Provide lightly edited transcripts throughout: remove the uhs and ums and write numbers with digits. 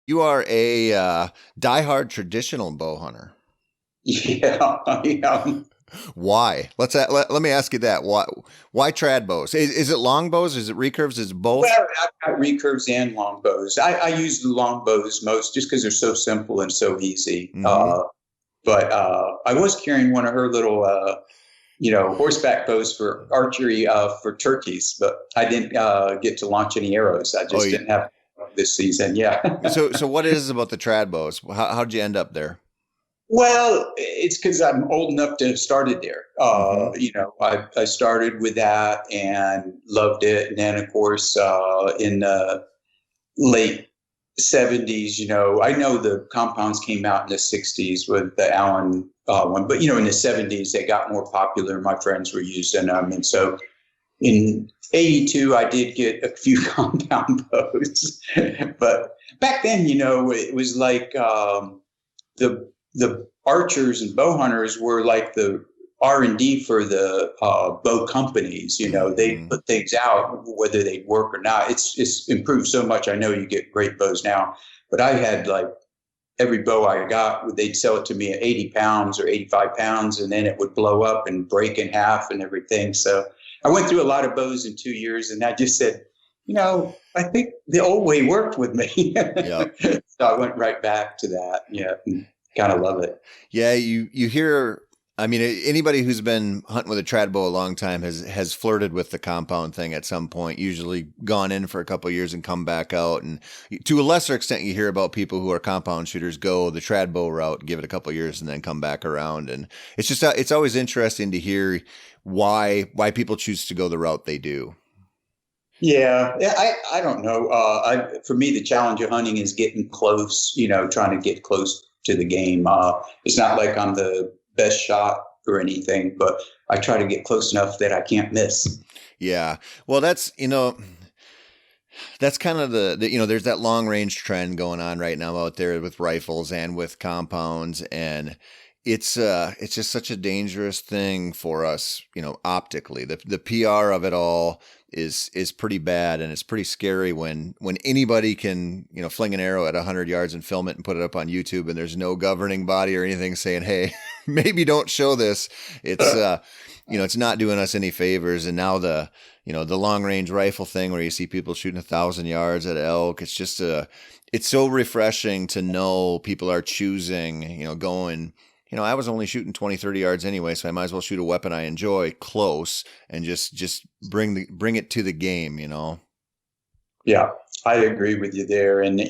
You are a diehard traditional bow hunter. Yeah, yeah. Why? Let me ask you that. Why trad bows? Is it long bows? Is it recurves? Is it both? Well, I've got recurves and longbows. I use the longbows most just because they're so simple and so easy. Mm-hmm. But I was carrying one of her little, horseback bows for archery for turkeys, but I didn't get to launch any arrows. I Oh, just didn't have this season. Yeah. so what is it about the trad bows? How'd you end up there? Well, it's because I'm old enough to have started there. Mm-hmm. I started with that and loved it. And then, of course, in the late 70s, I know the compounds came out in the 60s with the Allen one, but, in the 70s, they got more popular. My friends were using them. And so in 82, I did get a few compound bows. But back then, it was like the archers and bow hunters were like the R&D for the bow companies. They Mm-hmm. put things out whether they work or not. It's improved so much. I know you get great bows now, but I had like every bow I got, they'd sell it to me at 80 pounds or 85 pounds, and then it would blow up and break in half and everything. So I went through a lot of bows in 2 years, and I just said, I think the old way worked with me. Yep. So I went right back to that. Yeah, kind of love it. Yeah, you hear. I mean, anybody who's been hunting with a trad bow a long time has flirted with the compound thing at some point. Usually gone in for a couple of years and come back out. And to a lesser extent, you hear about people who are compound shooters go the trad bow route, give it a couple of years, and then come back around. And it's always interesting to hear why people choose to go the route they do. Yeah, I don't know. For me, the challenge of hunting is getting close. Trying to get close to the game. It's not like I'm the best shot or anything, but I try to get close enough that I can't miss. Yeah. Well, that's kind of there's that long range trend going on right now out there with rifles and with compounds, and it's just such a dangerous thing for us, optically. The PR of it all is pretty bad, and it's pretty scary when anybody can, fling an arrow at 100 yards and film it and put it up on YouTube, and there's no governing body or anything saying, "Hey, maybe don't show this." It's it's not doing us any favors. And now the long range rifle thing where you see people shooting 1,000 yards at elk. It's so refreshing to know people are choosing, going, I was only shooting 20, 30 yards anyway, so I might as well shoot a weapon I enjoy close and just bring it to the game. Yeah, I agree with you there. And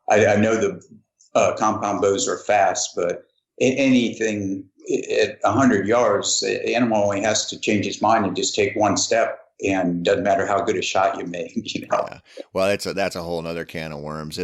I know the compound bows are fast, but anything at 100 yards, the animal only has to change its mind and just take one step, and doesn't matter how good a shot you make. Yeah. Well, that's a whole nother can of worms.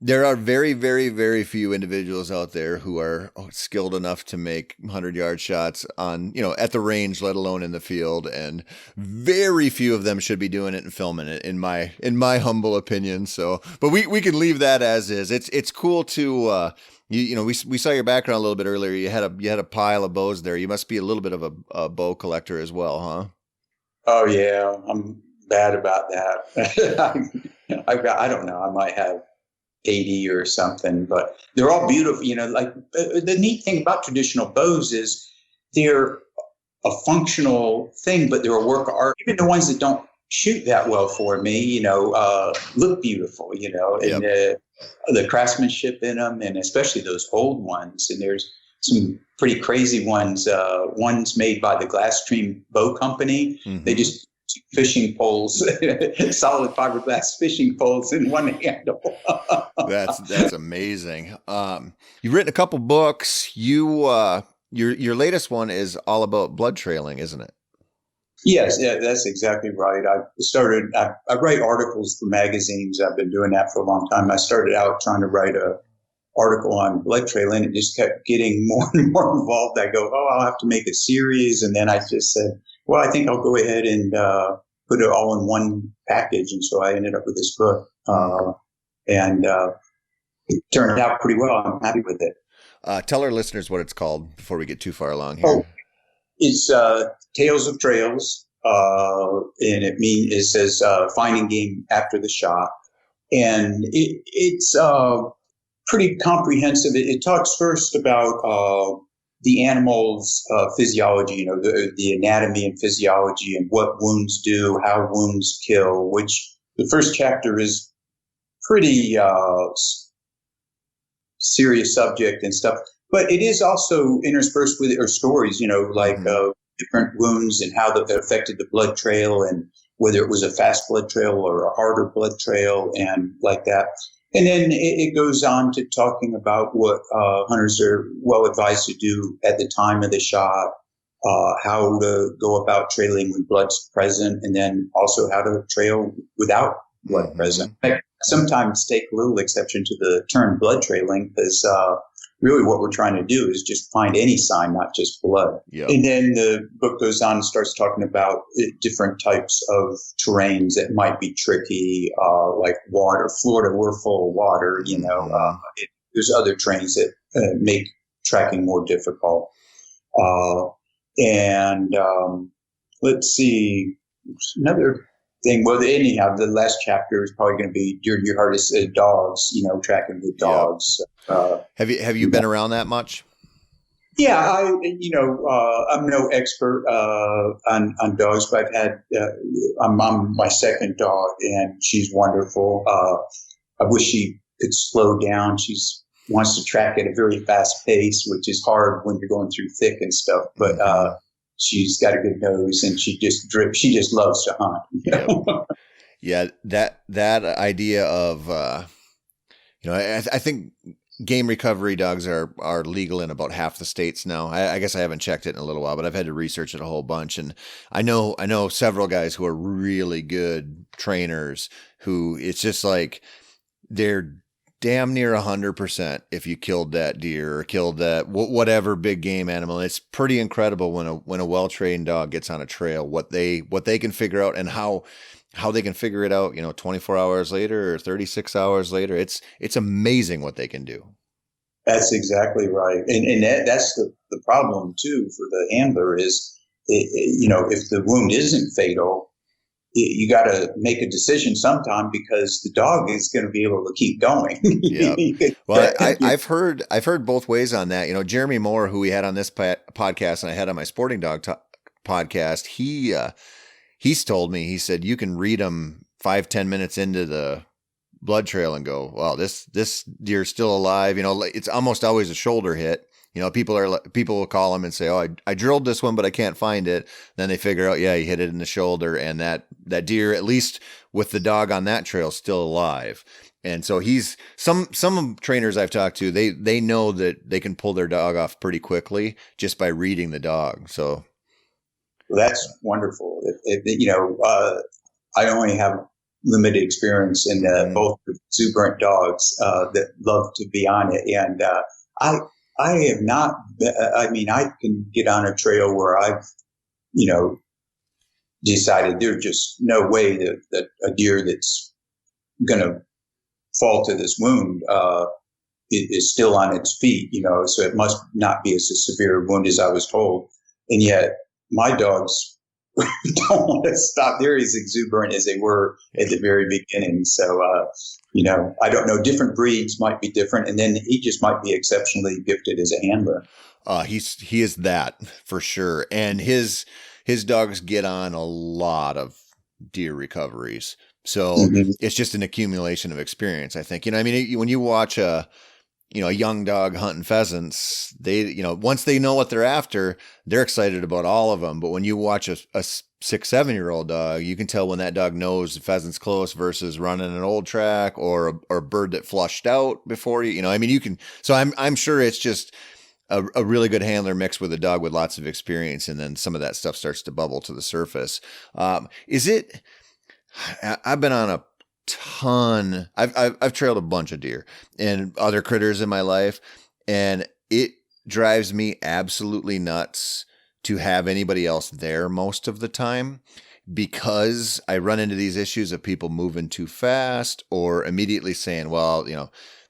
There are very, very, very few individuals out there who are skilled enough to make 100-yard shots on, at the range, let alone in the field. And very few of them should be doing it and filming it, in my humble opinion. So, but we can leave that as is. It's cool to, we saw your background a little bit earlier. You had a pile of bows there. You must be a little bit of a bow collector as well, huh? Oh yeah, I'm bad about that. I don't know. I might have 80 or something, but they're all beautiful. Like the neat thing about traditional bows is they're a functional thing, but they're a work of art. Even the ones that don't shoot that well for me, look beautiful, and Yep. the craftsmanship in them, and especially those old ones. And there's some pretty crazy ones. Ones made by the Glasstream Bow Company. They Mm-hmm. just fishing poles, solid fiberglass fishing poles in one handle. That's amazing. You've written a couple books. Your latest one is all about blood trailing, isn't it? Yes, yeah, that's exactly right. I write articles for magazines. I've been doing that for a long time. I started out trying to write a article on blood trailing. It just kept getting more and more involved. I go, oh, I'll have to make a series. And then I just said, well, I think I'll go ahead and put it all in one package. And so I ended up with this book. And it turned out pretty well. I'm happy with it. Tell our listeners what it's called before we get too far along Oh, here. it's Tales of Trails. And it says finding game after the shot. and it's pretty comprehensive. It talks first about the animal's physiology, the anatomy and physiology, and what wounds do, how wounds kill. Which the first chapter is pretty serious subject and stuff, but it is also interspersed with stories, like different wounds and how that affected the blood trail, and whether it was a fast blood trail or a harder blood trail, and like that. And then it goes on to talking about what hunters are well advised to do at the time of the shot, how to go about trailing when blood's present, and then also how to trail without blood present. I sometimes take a little exception to the term blood trailing, because really what we're trying to do is just find any sign, not just blood. Yep. And then the book goes on and starts talking about different types of terrains that might be tricky, like water. Florida, we're full of water, there's other terrains that make tracking more difficult. Let's see, another thing. Well, anyhow, the last chapter is probably going to be your hardest dogs. Tracking with dogs. Have you been around that much? Yeah, I'm no expert on dogs, but I've had. I'm on my second dog, and she's wonderful. I wish she could slow down. She's wants to track at a very fast pace, which is hard when you're going through thick and stuff. But she's got a good nose, and she just loves to hunt. Yeah, that idea of I think game recovery dogs are legal in about half the states now. I guess I haven't checked it in a little while, but I've had to research it a whole bunch, and I know several guys who are really good trainers who it's just like they're damn near 100% if you killed that deer or killed that whatever big game animal. It's pretty incredible when a well-trained dog gets on a trail, what they can figure out, and how they can figure it out, 24 hours later or 36 hours later. It's amazing what they can do. That's exactly right. And that's the problem too for the handler is, if the wound isn't fatal, you got to make a decision sometime, because the dog is going to be able to keep going. Yeah. Well, I've heard both ways on that. Jeremy Moore, who we had on this podcast and I had on my sporting dog podcast, he's told me, he said, you can read them 5-10 minutes into the blood trail and go, wow, this deer's still alive. It's almost always a shoulder hit. People will call them and say, oh, I drilled this one, but I can't find it. Then they figure out, yeah, you hit it in the shoulder, and that deer, at least with the dog on that trail, still alive. And so some trainers I've talked to, they know that they can pull their dog off pretty quickly just by reading the dog. So that's wonderful. I only have limited experience in both exuberant dogs that love to be on it, and I have not. I mean, I can get on a trail where I've, decided there's just no way that a deer that's going to fall to this wound is still on its feet. So it must not be as a severe wound as I was told, and yet my dogs don't want to stop. They're as exuberant as they were at the very beginning. So, I don't know. Different breeds might be different, and then he just might be exceptionally gifted as a handler. He is that for sure, and his dogs get on a lot of deer recoveries. So it's just an accumulation of experience, I think. When you watch a young dog hunting pheasants, they, once they know what they're after, they're excited about all of them. But when you watch a 6-7-year-old dog, you can tell when that dog knows the pheasant's close versus running an old track or a bird that flushed out before you. You can. So I'm sure it's just a really good handler mixed with a dog with lots of experience, and then some of that stuff starts to bubble to the surface. I've been on a ton. I've trailed a bunch of deer and other critters in my life, and it drives me absolutely nuts to have anybody else there most of the time, because I run into these issues of people moving too fast or immediately saying, well,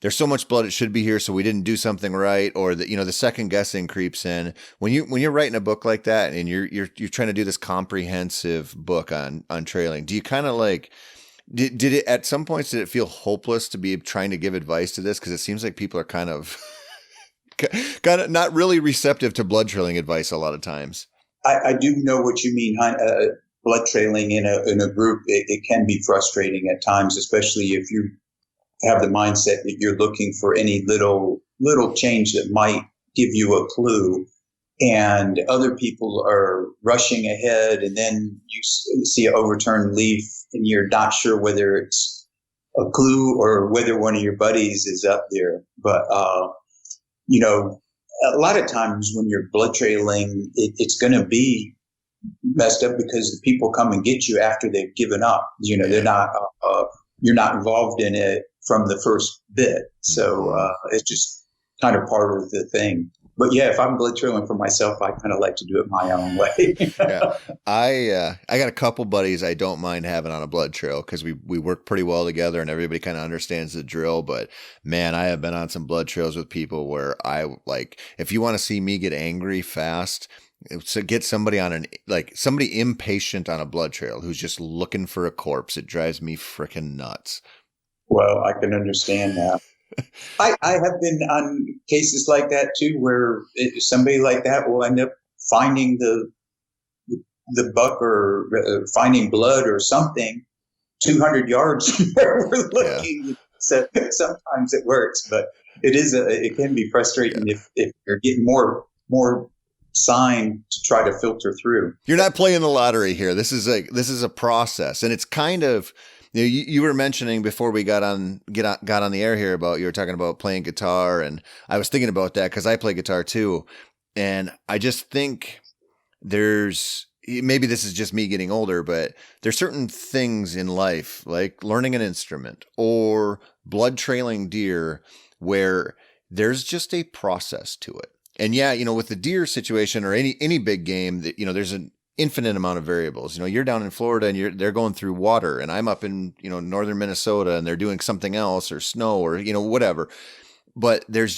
there's so much blood, it should be here, so we didn't do something right, or the second guessing creeps in. When you're writing a book like that and you're trying to do this comprehensive book on trailing, do you kind of Did it at some points, did it feel hopeless to be trying to give advice to this? Because it seems like people are kind of kind of not really receptive to blood trailing advice a lot of times. I do know what you mean. Blood trailing in a group, it can be frustrating at times, especially if you have the mindset that you're looking for any little change that might give you a clue, and other people are rushing ahead, and then you see an overturned leaf, and you're not sure whether it's a clue or whether one of your buddies is up there. But you know, a lot of times when you're blood trailing, it's going to be messed up because the people come and get you after they've given up. You know, they're not, you're not involved in it from the first bit. So it's just kind of part of the thing. But yeah, if I'm blood trailing for myself, I kind of like to do it my own way. Yeah, I got a couple buddies I don't mind having on a blood trail because we work pretty well together and everybody kind of understands the drill. But man, I have been on some blood trails with people where I like, if you want to see me get angry fast, so get somebody on somebody impatient on a blood trail who's just looking for a corpse. It drives me freaking nuts. Well, I can understand that. I have been on cases like that too, where somebody like that will end up finding the buck or finding blood or something 200 yards from where we're looking. Yeah. So sometimes it works, but it can be frustrating if you're getting more sign to try to filter through. You're not playing the lottery here. This is a process, and it's kind of. You were mentioning before we got on the air here about, you were talking about playing guitar, and I was thinking about that because I play guitar too, and I just think maybe this is just me getting older, but there's certain things in life like learning an instrument or blood trailing deer where there's just a process to it. And yeah, with the deer situation or any big game that, there's an infinite amount of variables. You're down in Florida and they're going through water, and I'm up in, northern Minnesota and they're doing something else, or snow, or, whatever. But there's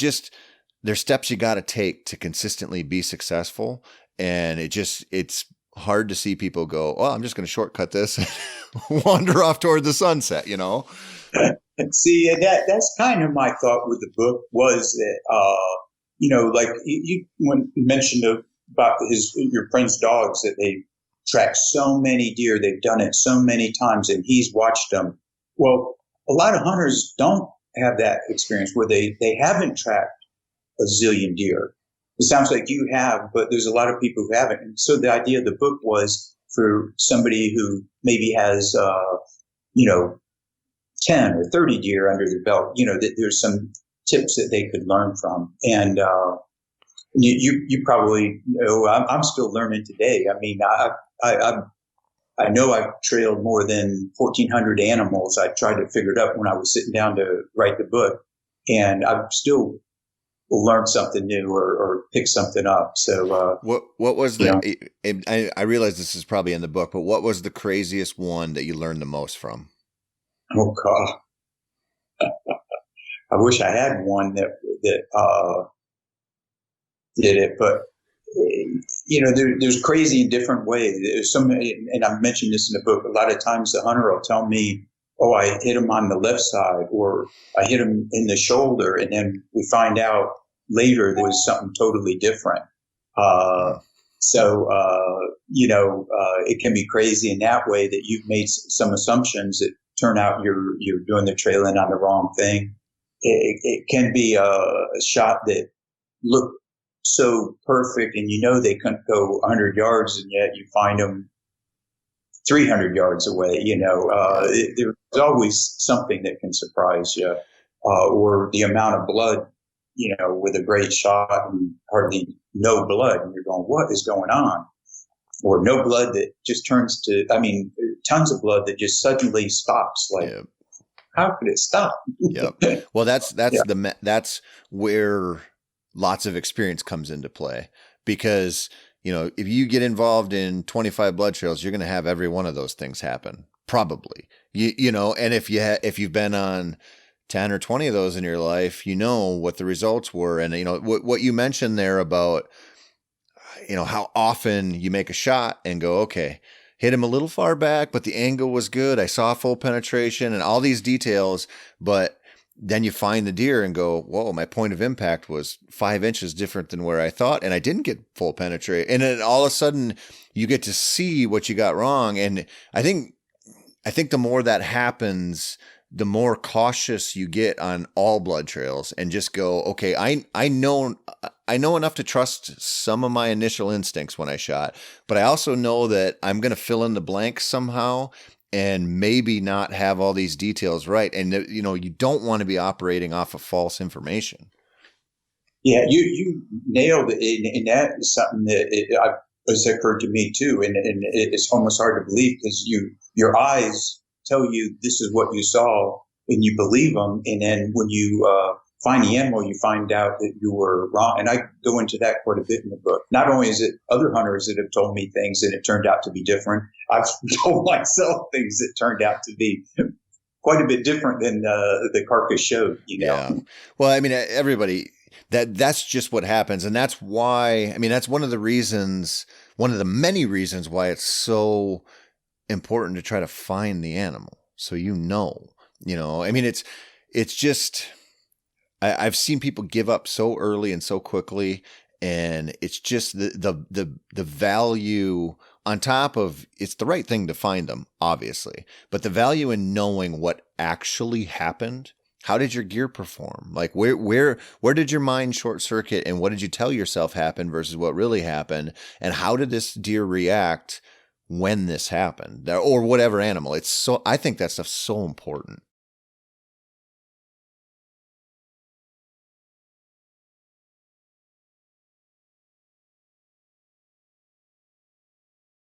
steps you got to take to consistently be successful. And it's hard to see people go, oh, I'm just going to shortcut this and wander off toward the sunset, See, that's kind of my thought with the book was that, like you mentioned about your friend's dogs, that they track so many deer. They've done it so many times and he's watched them. Well, a lot of hunters don't have that experience where they haven't tracked a zillion deer. It sounds like you have, but there's a lot of people who haven't. And so the idea of the book was for somebody who maybe has, 10 or 30 deer under their belt, that there's some tips that they could learn from. And, you probably know I'm still learning today. I mean, I know I've trailed more than 1,400 animals. I tried to figure it out when I was sitting down to write the book, and I've still learned something new or pick something up. So what was I realize this is probably in the book, but what was the craziest one that you learned the most from? Oh God, I wish I had one that did it, but there's crazy in different ways. There's and I mentioned this in the book. A lot of times the hunter will tell me, "Oh, I hit him on the left side," or "I hit him in the shoulder," and then we find out later there was something totally different. It can be crazy in that way that you've made some assumptions that turn out you're doing the trailing on the wrong thing. It can be a shot that looked so perfect, and they couldn't go 100 yards, and yet you find them 300 yards away. There's always something that can surprise you, or the amount of blood, with a great shot and hardly no blood, and you're going, what is going on? Or no blood that just turns to, tons of blood that just suddenly stops. Like, yeah. How could it stop? Yep. Well, that's where lots of experience comes into play, because, if you get involved in 25 blood trails, you're going to have every one of those things happen. Probably, and if you've been on 10 or 20 of those in your life, what the results were. And, what you mentioned there about, how often you make a shot and go, okay, hit him a little far back, but the angle was good. I saw full penetration and all these details, but then you find the deer and go, whoa, my point of impact was 5 inches different than where I thought. And I didn't get full penetrate. And then all of a sudden you get to see what you got wrong. And I think the more that happens, the more cautious you get on all blood trails and just go, okay, I know enough to trust some of my initial instincts when I shot, but I also know that I'm going to fill in the blanks somehow and maybe not have all these details right. And you don't want to be operating off of false information. Yeah, you nailed it, and that is something that has occurred to me too, and it's almost hard to believe because your eyes tell you this is what you saw, and you believe them, and then when you find the animal, you find out that you were wrong. And I go into that quite a bit in the book. Not only is it other hunters that have told me things and it turned out to be different, I've told myself things that turned out to be quite a bit different than the carcass showed. Yeah. Well, I mean, everybody. That's just what happens. And that's why, I mean, that's one of the many reasons why it's so important to try to find the animal. So, I mean, it's just, I've seen people give up so early and so quickly. And it's just the value on top of, it's the right thing to find them, obviously, but the value in knowing what actually happened. How did your gear perform? Like where did your mind short circuit and what did you tell yourself happened versus what really happened? And how did this deer react when this happened or whatever animal? I think that stuff's so important.